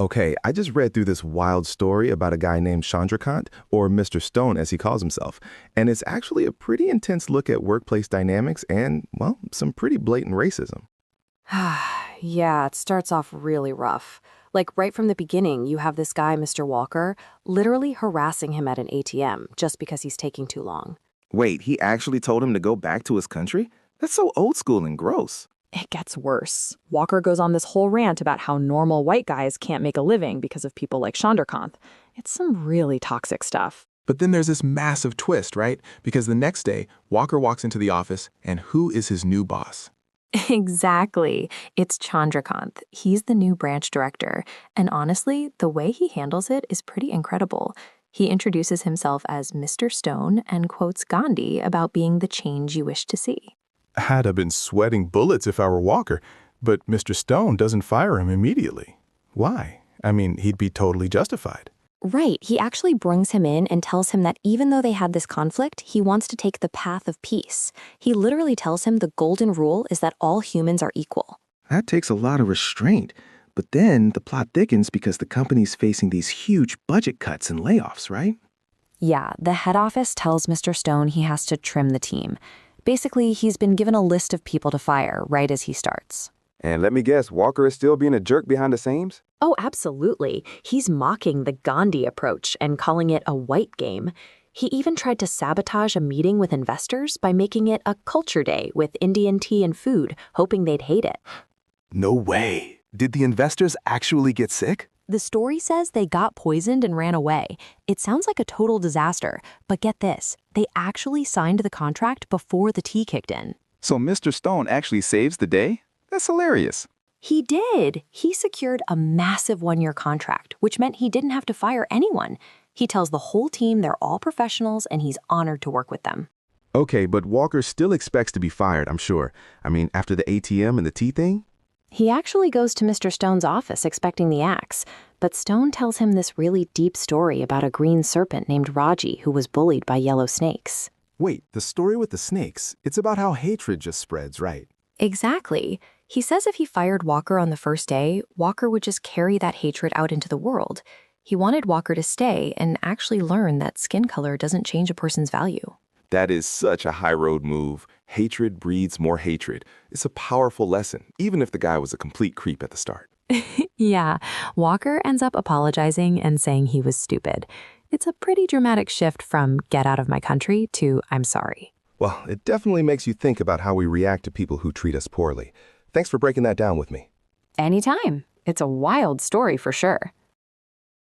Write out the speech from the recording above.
Okay, I just read through this wild story about a guy named Chandrakant, or Mr. Stone as he calls himself, and it's actually a pretty intense look at workplace dynamics and, well, some pretty blatant racism. Yeah, it starts off really rough. Like right from the beginning, you have this guy, Mr. Walker, literally harassing him at an ATM just because he's taking too long. Wait, he actually told him to go back to his country? That's so old school and gross. It gets worse. Walker goes on this whole rant about how normal white guys can't make a living because of people like Chandrakanth. It's some really toxic stuff. But then there's this massive twist, right? Because the next day, Walker walks into the office, and who is his new boss? Exactly. It's Chandrakanth. He's the new branch director. And honestly, the way he handles it is pretty incredible. He introduces himself as Mr. Stone and quotes Gandhi about being the change you wish to see. I'd have been sweating bullets if I were Walker, but Mr. Stone doesn't fire him immediately. Why? I mean, he'd be totally justified. Right. He actually brings him in and tells him that even though they had this conflict, he wants to take the path of peace. He literally tells him the golden rule is that all humans are equal. That takes a lot of restraint. But then the plot thickens because the company's facing these huge budget cuts and layoffs, right? Yeah, the head office tells Mr. Stone he has to trim the team. Basically, he's been given a list of people to fire right as he starts. And let me guess, Walker is still being a jerk behind the scenes? Oh, absolutely. He's mocking the Gandhi approach and calling it a white game. He even tried to sabotage a meeting with investors by making it a culture day with Indian tea and food, hoping they'd hate it. No way. Did the investors actually get sick? The story says they got poisoned and ran away. It sounds like a total disaster, but get this, they actually signed the contract before the tea kicked in. So Mr. Stone actually saves the day? That's hilarious. He did. He secured a massive one-year contract, which meant he didn't have to fire anyone. He tells the whole team they're all professionals and he's honored to work with them. Okay, but Walker still expects to be fired, I'm sure. I mean, after the ATM and the tea thing? He actually goes to Mr. Stone's office expecting the axe, but Stone tells him this really deep story about a green serpent named Raji who was bullied by yellow snakes. Wait, the story with the snakes, it's about how hatred just spreads, right? Exactly. He says if he fired Walker on the first day, Walker would just carry that hatred out into the world. He wanted Walker to stay and actually learn that skin color doesn't change a person's value. That is such a high road move. Hatred breeds more hatred. It's a powerful lesson, even if the guy was a complete creep at the start. Yeah, Walker ends up apologizing and saying he was stupid. It's a pretty dramatic shift from get out of my country to I'm sorry. Well, it definitely makes you think about how we react to people who treat us poorly. Thanks for breaking that down with me. Anytime. It's a wild story for sure.